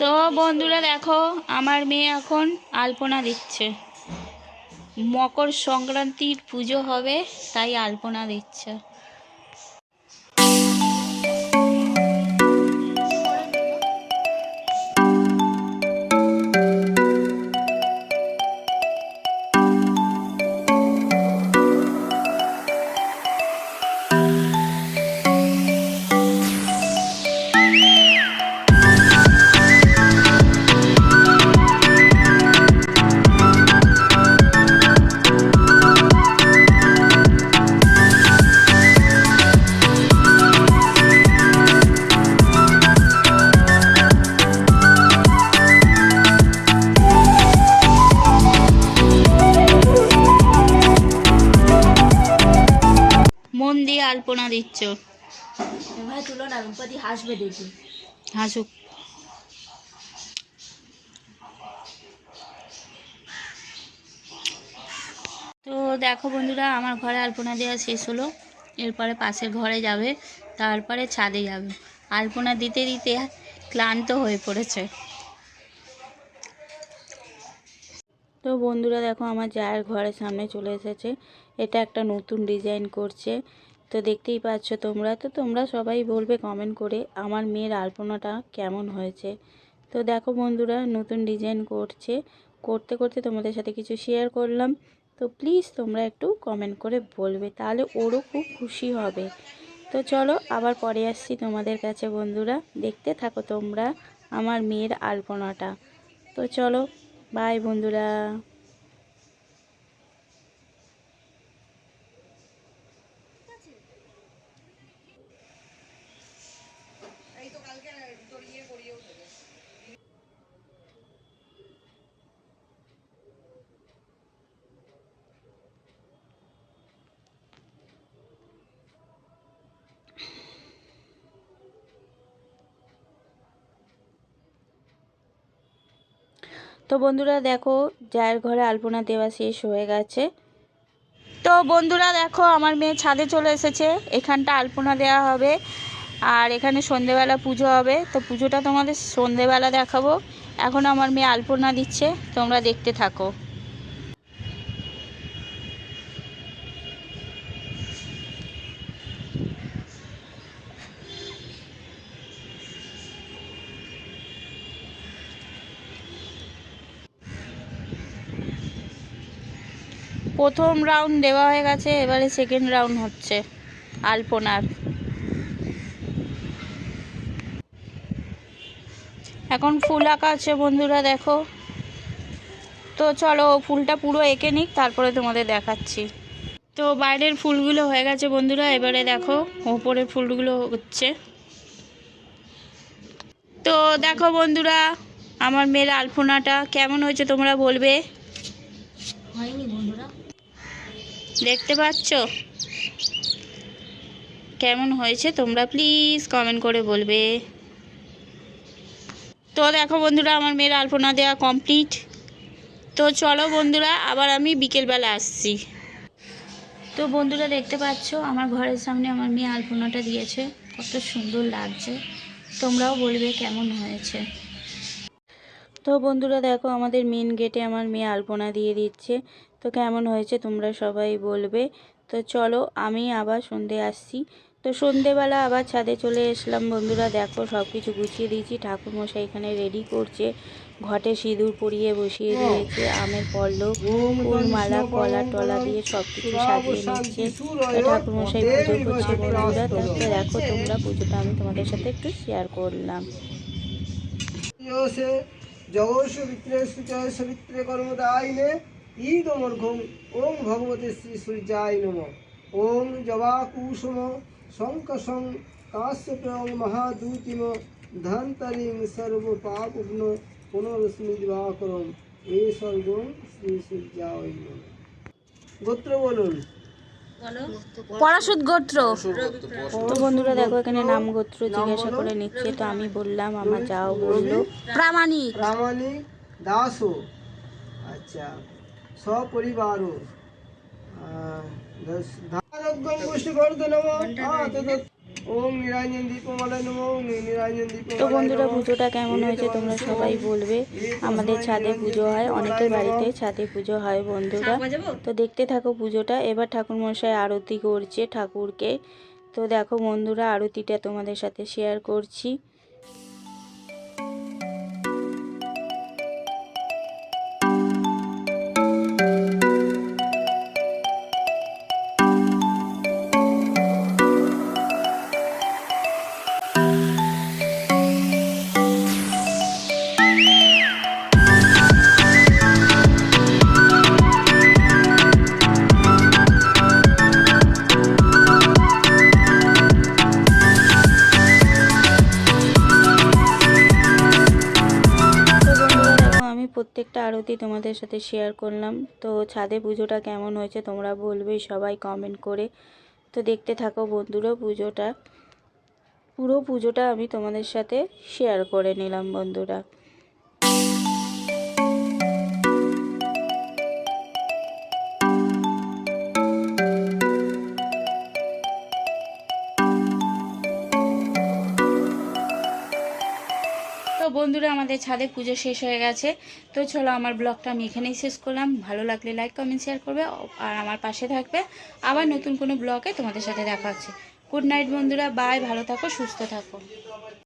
তো বন্ধুরা দেখো, আমার মেয়ে এখন আলপনা দিচ্ছে। মকর সংক্রান্তির পুজো হবে, তাই আলপনা দিচ্ছে। মন দিয়ে আলপনা দিচ্ছ। এভাবে তুলো না, রূপদি হাসবে দেখি। হাসুক। তো দেখো বন্ধুরা, আমার ঘরে আলপনা দেওয়া শেষ হলো। এরপরে পাশের ঘরে যাবে, তারপরে ছাদে যাবে। আলপনা দিতে দিতে ক্লান্ত হয়ে পড়েছে। তো বন্ধুরা দেখো, আমার জায়ের ঘরের সামনে চলে এসেছে। এটা একটা নতুন ডিজাইন করছে। তো দেখতেই পাচ্ছ তোমরা। তো তোমরা সবাই বলবে কমেন্ট করে আমার মেয়ের আলপনাটা কেমন হয়েছে। তো দেখো বন্ধুরা, নতুন ডিজাইন করছে। করতে করতে তোমাদের সাথে কিছু শেয়ার করলাম। তো প্লিজ তোমরা একটু কমেন্ট করে বলবে, তাহলে ওরও খুব খুশি হবে। তো চলো আবার পরে আসছি তোমাদের কাছে বন্ধুরা। দেখতে থাকো তোমরা আমার মেয়ের আলপনাটা। তো চলো, বাই বন্ধুরা। তো বন্ধুরা দেখো, যার ঘরে আলপনা দেওয়া শেষ হয়ে গেছে। তো বন্ধুরা দেখো, আমার মেয়ে ছাদে চলে এসেছে। এখানটা আলপনা দেওয়া হবে, আর এখানে সন্ধেবেলা পুজো হবে। তো পুজোটা তোমাদের সন্ধেবেলা দেখাবো। এখন আমার মেয়ে আলপনা দিচ্ছে, তোমরা দেখতে থাকো। প্রথম রাউন্ড দেওয়া হয়ে গেছে, এবারে সেকেন্ড রাউন্ড হচ্ছে আলপনার। এখন ফুল আঁকা আছে বন্ধুরা দেখো। তো চলো ফুলটা পুরো এঁকে নিক, তারপরে তোমাদের দেখাচ্ছি। তো বাইরের ফুলগুলো হয়ে গেছে বন্ধুরা, এবারে দেখো ওপরের ফুলগুলো হচ্ছে। তো দেখো বন্ধুরা, আমার মেয়ের আলপনাটা কেমন হয়েছে তোমরা বলবে। হয়নি বন্ধুরা? দেখতে পাচ্ছ কেমন হয়েছে, তোমরা প্লিজ কমেন্ট করে বলবে। তো দেখো বন্ধুরা, আমার মেয়ের আলপনা দেওয়া কমপ্লিট। তো চলো বন্ধুরা, আবার আমি বিকেলবেলা আসছি। তো বন্ধুরা দেখতে পাচ্ছ, আমার ঘরের সামনে আমার মেয়ে আলপনাটা দিয়েছে। কত সুন্দর লাগছে, তোমরাও বলবে কেমন হয়েছে। তো বন্ধুরা দেখো, আমাদের মেন গেটে আমার মেয়ে আলপনা দিয়ে দিচ্ছে। তো কেমন হয়েছে তোমরা সবাই বলবে। তো চলো আমি আবার সন্ধে আসছি। তো সন্ধেবেলা আবার ছাদে চলে এসলাম বন্ধুরা। দেখো সব কিছু গুছিয়ে দিয়েছি, ঠাকুরমশাই এখানে রেডি করছে। ঘটে সিঁদুর পরিয়ে বসিয়ে দিয়েছে, আমের পল্লব, ফুলমালা, কলা টলা দিয়ে সব কিছু সাজিয়ে নিচ্ছে। তো ঠাকুরমশাই পুজো করছে বন্ধুরা। তো দেখো তোমরা, পুজোটা আমি তোমাদের সাথে একটু শেয়ার করলাম। জগৎ বিত্রে সুচয় সবিত্রে কর্মদায়িনে ঈদমর্ঘং ওং ভগবতে শ্রী সূর্যায় নম। ওং জবা কুসুম শঙ্কসং কাশ্যপ্রং মহাদূতিম ধন্তরিং সর্ব পাপগ্ন পুনরস্মি দিবাকরম এ স্বর্গং শ্রী সূর্যায় নম। গোত্র বলুন। পরাশুত গোত্র। তো বন্ধুরা দেখো, এখানে নাম গোত্র জিজ্ঞাসা করে নিচ্ছে। তো আমি বললাম, আমার যাও বললো প্রামাণিক। প্রামাণিক দাসও, আচ্ছা, সপরিবারও। ওম নিরঞ্জন দীপমালায় নমঃ ওম নিরঞ্জন তো দীপমালায় বন্ধুরা নমঃ। পুজোটা কেমন হয়েছে তোমরা সবাই বলবে। আমাদের ছাদে পুজো হয়, অনেকের বাড়িতে ছাদে পুজো হয় বন্ধুরা। তো দেখতে থাকো পুজোটা। এবার ঠাকুরমশাই আরতি করছে ঠাকুরকে। তো দেখো বন্ধুরা, আরতিটা তোমাদের সাথে শেয়ার করছি। প্রত্যেকটা আরতি তোমাদের সাথে শেয়ার করলাম। তো ছাদে পুজোটা কেমন হয়েছে তোমরা বলবে সবাই কমেন্ট করে। তো দেখতে থাকো বন্ধুরা পুজোটা, পুরো পুজোটা আমি তোমাদের সাথে শেয়ার করে নিলাম বন্ধুরা। তো বন্ধুরা, আমাদের ছাদে পুজো শেষ হয়ে গেছে। তো চলো, আমার ব্লগটা আমি এখানেই শেষ করলাম। ভালো লাগলে লাইক কমেন্ট শেয়ার করবে আর আমার পাশে থাকবে। আবার নতুন কোনো ব্লগে তোমাদের সাথে দেখা হচ্ছে। গুড নাইট বন্ধুরা, বাই, ভালো থাকো, সুস্থ থাকো।